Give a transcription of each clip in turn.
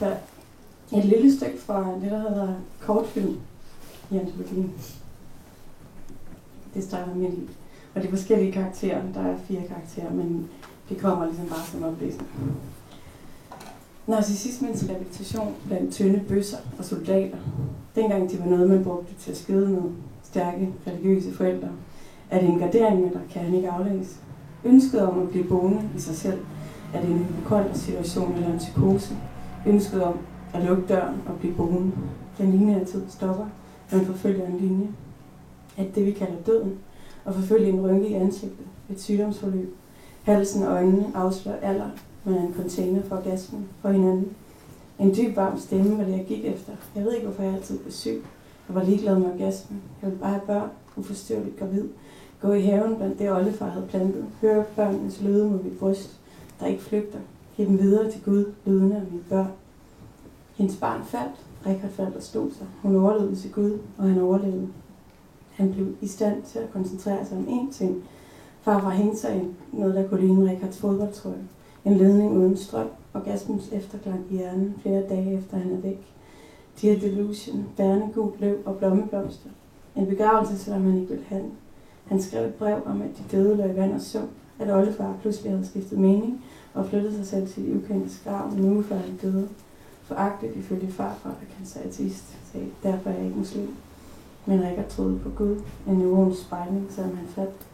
Så et lille stykke fra det, der hedder kortfilm i antologien. Det starter med liv. Og det er forskellige karakterer. Der er 4 karakterer, men det kommer ligesom bare som oplæsning. Narcissismens rehabilitation blandt tynde bøsser og soldater. Dengang de var noget, man brugte til at skide med stærke religiøse forældre. Er det en gardering, der kan han ikke aflæse? Ønsket om at blive boende i sig selv. Er det en hypokontersituation eller en psykose? Ønsket om at lukke døren og blive boende. Den lignende tid stopper, når man forfølger en linje. At det vi kalder døden, og forfølge en rynke i ansigtet, et sygdomsforløb. Halsen og øjnene afslører alder, man er en container for orgasmen for hinanden. En dyb varm stemme var det, jeg gik efter. Jeg ved ikke, hvorfor jeg altid blev syg. Jeg var ligeglad med orgasmen. Jeg ville bare have børn, uforstyrreligt gravid. Gå i haven blandt det oldefar havde plantet. Høre børnenes lyde mod mit bryst, der ikke flygter. Giv dem videre til Gud, lydende af mine børn. Hendes barn faldt. Graakjær faldt og stod sig. Hun overlevede til Gud, og han overlevede. Han blev i stand til at koncentrere sig om én ting. Farfar hængte sig ind noget, der kunne ligne Graakjærs fodboldtrøje. En ledning uden strøm, orgasmens efterklang i hjernen flere dage efter han er væk. Dear Delusion, bærende gult løv og blommeblomster. En begravelse, selvom han ikke ville have den. Han skrev et brev om, at de døde lå i vand og sum, at oldefar pludselig havde skiftet mening og flyttet sig selv til de ukendte grav en uge før han døde. Foragtet ifølge farfar, der kan sig ateist, sagde, derfor er jeg ikke muslim. Men Graakjær troede på Gud, en neurons spejling, selvom han faldt.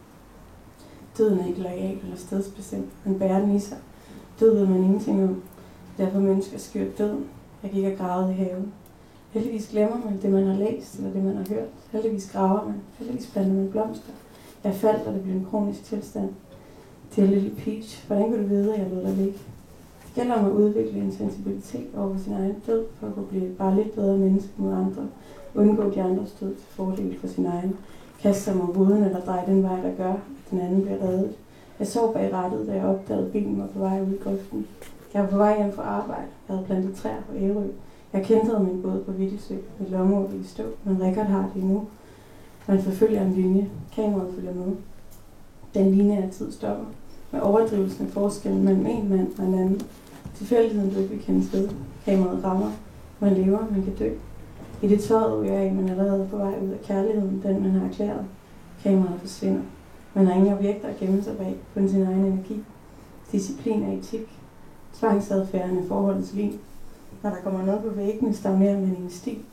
Døden er ikke loyal eller stedsbestemt, man bærer den i sig. Død ved man ingenting om. Derfor mennesker skyr døden. Jeg gik og gravede i haven. Heldigvis glemmer man det, man har læst, eller det, man har hørt. Heldigvis graver man. Heldigvis planter man blomster. Jeg faldt, og det blev en kronisk tilstand. Det er Lille Peach. Hvordan kunne du vide, at jeg lod dig ligge? Det gælder om at udvikle en sensibilitet over sin egen død, for at kunne blive bare lidt bedre menneske mod andre. Undgå de andres død til fordel for sin egen. Kaste sig mod ruden eller dreje den vej, der gør, at den anden bliver reddet. Jeg sov bag rattet, da jeg opdagede, at bilen var på vej ud i grøften. Jeg var på vej hjem fra arbejde. Jeg havde plantet træer på Ærø. Jeg kendte min båd på Vittisø med lommeord i stå, men Graakjær har det endnu. Man forfølger en linje. Kameraet følger med. Den linje af tid stopper. Med overdrivelsen af forskellen mellem en mand og en anden. Tilfældigheden du ikke vil kendes ved. Kameraet rammer. Man lever, man kan dø. I det tøjet ryger af, man er allerede på vej ud af kærligheden, den man har erklæret. Kameraet forsvinder. Man har ingen objekter at gemme sig bag, kun sin egen energi. Disciplin og etik. Tvangsadfærden er forholdets lin. Når der kommer noget på væggene, stagnerer man i en sti.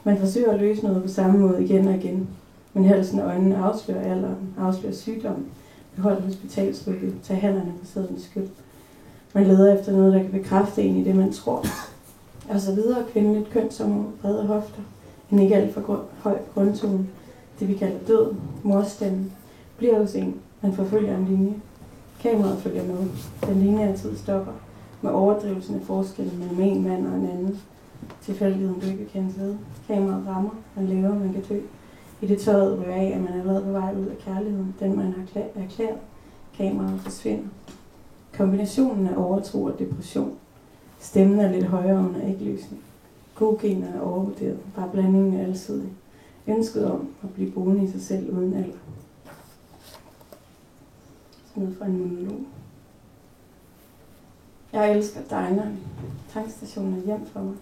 Man forsøger at løse noget på samme måde igen og igen. Men halsen og øjnene afslører alderen, afslører sygdommen. Behold hospitalsrykket, tag hænderne på sædens skyld. Man leder efter noget, der kan bekræfte en i det, man tror. Og så videre kvindeligt kønsområde, brede hofter. En ikke alt for høj grundtone. Det vi kalder død, morstemmen. Bliver hos en. Man forfølger en linje. Kameraet følger med. Den linje af tid stopper. Med overdrivelsen af forskellen mellem en mand og en anden. Tilfældigheden du ikke kendes ved. Kameraet rammer. Man lever, man kan dø. I det tøjet ryger af, at man er allerede på vej ud af kærligheden. Den man har erklæret. Kameraet forsvinder. Kombinationen af overtro og depression. Stemmen er lidt højere under ægløsning. Gode gener er overvurderet. Bare blandingen er alsidig. Ønsket om at blive boende i sig selv uden alder. Sådan noget fra en monolog. Jeg elsker dineren. Tankstationen er hjem for mig.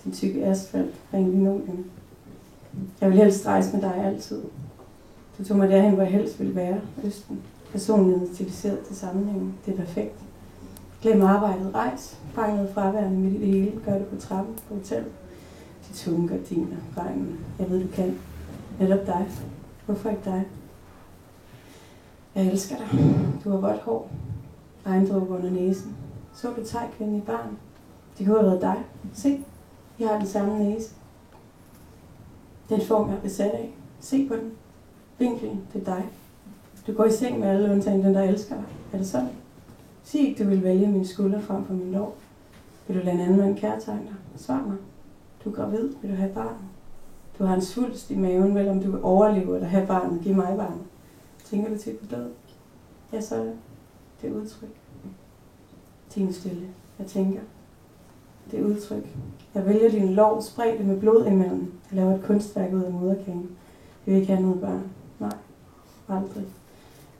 Den tykke asfalt, ren linoleum. Jeg vil helst rejse med dig altid. Du tog mig derhen, hvor jeg helst ville være. Østen. Personligheden stiliseret til sammenhængen. Det er perfekt. Glem arbejdet, rejs. Fang noget fraværende midt i det hele. Gør det på trappen, på hotel. De tunge gardiner, regnen. Jeg ved, du kan. Netop dig. Hvorfor ikke dig? Jeg elsker dig. Du har vådt hår. Regndråber under næsen. Så du tegkvinden i barn? Det kunne have været dig. Se, jeg har den samme næse. Den form, jeg er besat af. Se på den. Vinklen, det er dig. Du går i seng med alle undtagen den, der elsker dig. Er det sådan? Sig ikke, du vil vælge min skulder frem for min lår. Vil du lade en anden mand kærtegne dig? Svar mig. Du er gravid. Vil du have barn? Du har en svulst i maven, vel om du vil overleve eller have barnet. Giv mig barnet. Tænker du tit på død? Ja, så er det. Det er udtryk. Tine stille. Jeg tænker. Det er udtryk. Jeg vælger din lår, spred det med blod imellem. Jeg laver et kunstværk ud af moderkagen. Vi vil ikke have noget barn. Nej, aldrig.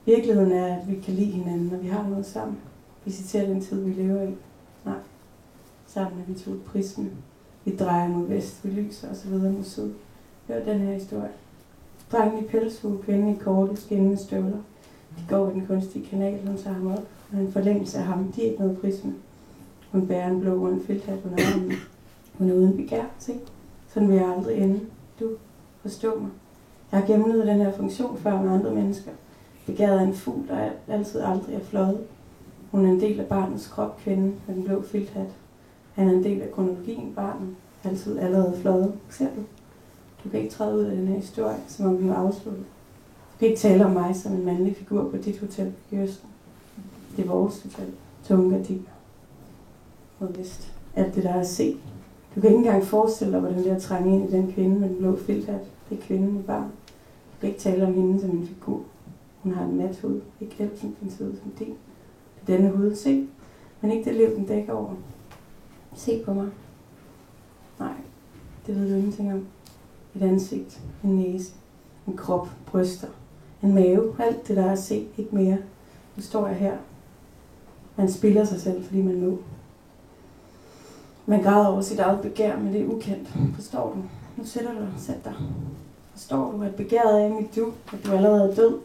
Virkeligheden er, at vi kan lide hinanden, når vi har noget sammen. Vi citerer den tid, vi lever i. Nej. Sammen er vi to et prisme. Vi drejer mod vest, vi lyser og så videre mod syd. Hør den her historie. Drengen i pelshue, kvinden i korte, skinnende støvler. De går i den kunstige kanal, hun tager ham op, og en forlængelse af ham, de er ikke noget prisme. Hun bærer en blå og en felthat under armen. Hun er uden begær, se. Sådan vil jeg aldrig ende. Du, forstå mig. Jeg har gennemlevet den her funktion før med andre mennesker. Begæret er en fugl, der altid aldrig er fløjet. Hun er en del af barnets krop, kvinden med den blå filthat. Han er en del af kronologien, barnet, altid allerede fløjet. Ser du? Du kan ikke træde ud af den her historie, som om den var afsluttet. Du kan ikke tale om mig som en mandlig figur på dit hotel i Østen. Det er vores hotel. Tunge gardiner. Mod vest. Alt det der er at se. Du kan ikke engang forestille dig, hvordan det er at trænge ind i den kvinde med den blå filthat. Det er kvinden i barn. Du kan ikke tale om hende som en figur. Hun har en mat hud. Ikke elfenbens hud som din. Det er denne hud. Se. Men ikke det liv, den dækker over. Se på mig. Nej, det ved du ingenting om. Et ansigt, en næse, en krop, bryster, en mave, alt det der er at se, ikke mere. Nu står jeg her. Man spilder sig selv, fordi man må. Man græder over sit eget begær, men det er ukendt. Forstår du? Nu sætter du dig. Sæt dig. Forstår du, at begæret er i mit du, at du allerede er død?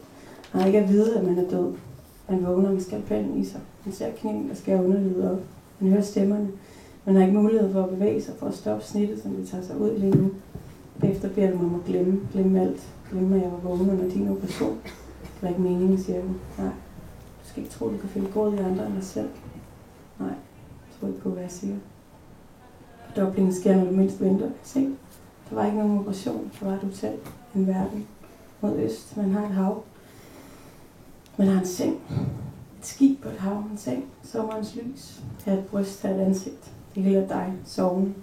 Og ikke at vide, at man er død. Man vågner med skalpellen i sig. Man ser kniven, der skærer underlivet op. Man hører stemmerne. Man har ikke mulighed for at bevæge sig for at stoppe snittet, som det tager sig ud lige nu. Bagefter beder du mig om at glemme alt. Glemme, at jeg var vågen under din operation. Det var ikke meningen, siger du. Nej. Du skal ikke tro, du kan finde gråd i andre end dig selv. Nej. Jeg tror ikke på, hvad jeg siger. Fordoblingen sker, når du mindst venter. Se. Der var ikke nogen operation. Der var et hotel. En verden. Mod øst. Man har et hav. Man har en seng. Et skib på et hav. En seng. Sommerens lys. Her et bryst. Her et ansigt. Det hele er dig. Sovende.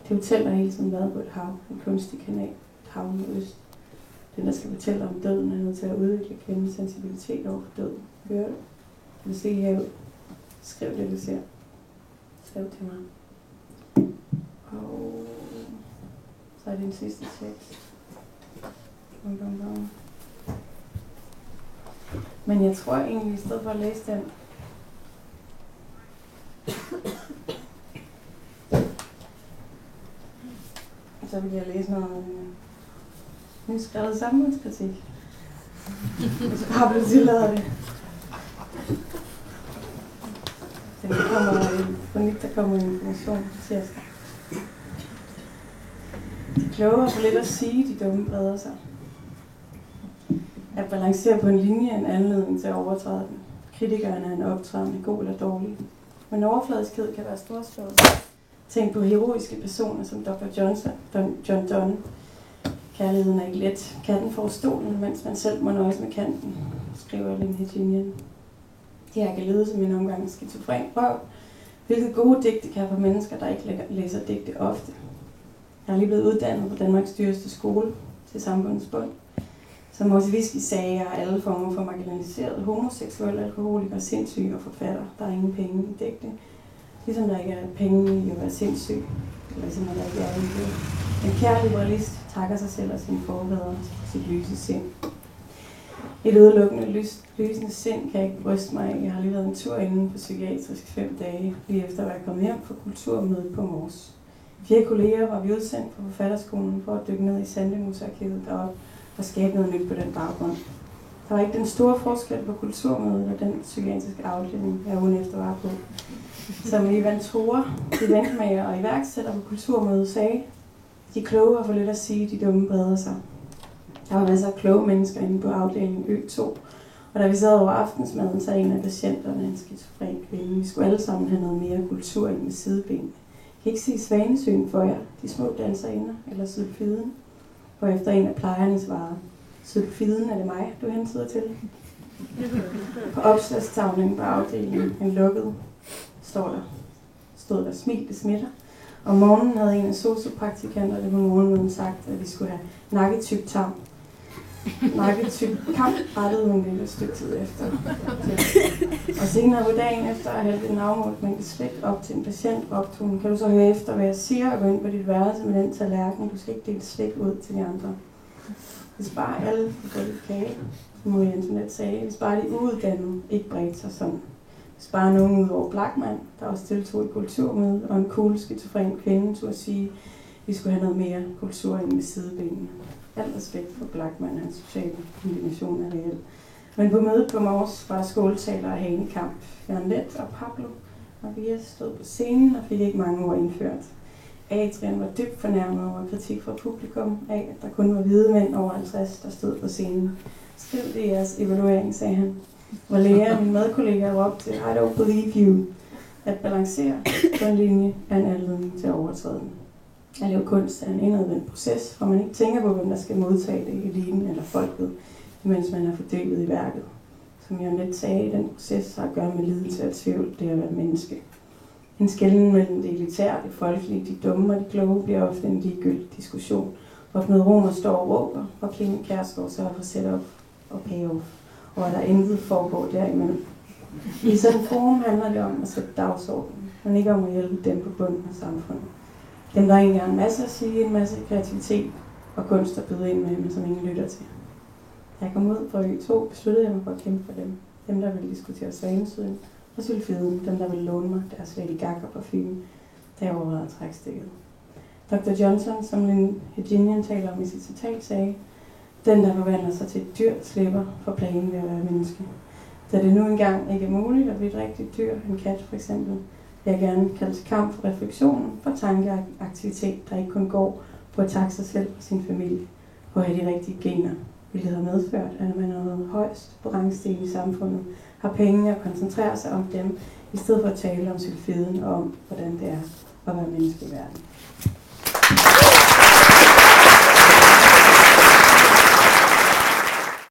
Det hotel har hele tiden været på et hav. En kunstig kanal. Et hav mod øst. Den, der skal fortælle om døden, er nødt til at udvikle kvindens sensibilitet over for døden. Hører du? Kan du se havet? Skriv det, du ser. Skriv til mig. Og så er det den sidste tekst. Men jeg tror egentlig, i stedet for at læse den, så vil jeg læse noget nyskrevet samfundskritik. Hvis Pablo tillader det. Den kommer en kronik, der kommer en information på tirsdag. De kloge har for lidt at sige, de dumme breder sig. At balancere på en linje er en anledning til at overtræde den. Kritikeren er en optræden, god eller dårlig. Men overfladiskhed kan være storslået. Tænk på heroiske personer som Dr. John Donne. Kærligheden er ikke let. Katten får stolen, mens man selv må nøjes med kanten, skriver Lynn Hedginian. De her kan lede som en omgang skizofren røv, hvilket gode digte kan for mennesker, der ikke læser digte ofte. Jeg er lige blevet uddannet på Danmarks dyreste skole til samfundets bund. Som Josefine og alle former for marginaliserede, homoseksuelle, alkoholikere, sindssyge og forfatter. Der er ingen penge i digte. Ligesom der ikke er penge i at være sindssyg. Eller ligesom der ikke er en det. En kær liberalist takker sig selv og sine forfædre sit lyse sind. Et udelukkende lysende sind kan jeg ikke bryste mig af. Jeg har lige været en tur inden på psykiatrisk 5 dage, lige efter at være kommet hjem fra kulturmødet på Mors. 4 kolleger var vi udsendt fra Forfatterskolen for at dykke ned i Sandemusarkivet deroppe og skabe noget nyt på den baggrund. Der var ikke den store forskel på kulturmødet og den psykiatriske afdeling, jeg ugen efter var på. Som Ivan Thore, eventmager og iværksætter på kulturmødet, sagde, de kloge har for lidt at sige, de dumme breder sig. Der var masser af kloge mennesker inde på afdelingen Ø2, og da vi sad over aftensmaden, så en af patienterne, en skizofren kvinde, vi skulle alle sammen have noget mere kultur ind med sidebenene. Jeg kan ikke sige Svanesøen for jer, de små danserinder, eller Sylfiden, hvorefter en af plejerne svarede, Sylfiden, er det mig, du hentyder til? På opslagstavlen på afdelingen, en lukket, stod der smil, det smitter. Om morgenen havde en af sociopraktikanterne på morgenmøden sagt, at vi skulle have nakketyk tarm. Nakketyk kamp rettede hun lidt et stykke tid efter. Og senere på dagen efter at have en afmålt mængde slik op til en patient, råbte hun, kan du så høre efter, hvad jeg siger, og gå ind på dit værelse med den tallerken. Du skal ikke dele slik ud til de andre. Hvis bare alle får lidt kage, som Marie Antoinette sagde, hvis bare de uuddannede ikke bredte sig sådan. Spare nogen ud over Blachman, der også deltog i kulturmødet, og en cool skizofren kvinde turde sige, at vi skulle have noget mere kultur ind med sidebenene. Al respekt for Blachman og hans sociale indignation er reel. Men på mødet på Mors var skåltaler og hanekamp. Jørgen og Pablo og Via stod på scenen og fik ikke mange ord indført. Adrian var dybt fornærmet over kritik fra publikum af, at der kun var hvide mænd over 50, der stod på scenen. Skriv det i jeres evaluering, sagde han. Hvor læger min medkollega råbte, I don't believe you. At balancere på en linje er en anledning til at overtræde den. At lave kunst er en indadvendt proces, hvor man ikke tænker på, hvem der skal modtage det, eliten eller folket, mens man er fordybet i værket. Som jeg net sagde, den proces har at gøre med lidelse og tvivl, det at være menneske. En skelnen mellem det elitære, det folkelige, de dumme og de kloge bliver ofte en ligegyldig diskussion, hvor Knud Romer står og råber, og Clemen Kjærsgaard sørger for setup og payoff, og der intet foregår derimellem. I sådan en forum handler det om at sætte dagsordenen, men ikke om at hjælpe dem på bunden af samfundet. Dem, der egentlig har en masse at sige, en masse kreativitet og kunst at byde ind med, men som ingen lytter til. Da jeg kom ud fra Ø2, besluttede jeg mig for at kæmpe for dem. Dem, der ville diskutere Svanesøen og Sylfiden. Dem, der ville låne mig deres Lady Gaga parfume, da jeg overvejede trækstikket. Dr. Johnson, som Lynn Hedginian taler om i sit citat, sagde, den, der forvandler sig til et dyr, slipper for plagen ved at være menneske. Da det nu engang ikke er muligt at blive et rigtigt dyr, en kat for eksempel, vil jeg gerne kalde til kamp for refleksionen, for tankeaktivitet, der ikke kun går på at takke sig selv og sin familie, og have de rigtige gener, hvilket har medført, at man er noget højst på rangstigen i samfundet, har penge at koncentrere sig om dem, i stedet for at tale om sylfiden og om, hvordan det er at være menneske i verden.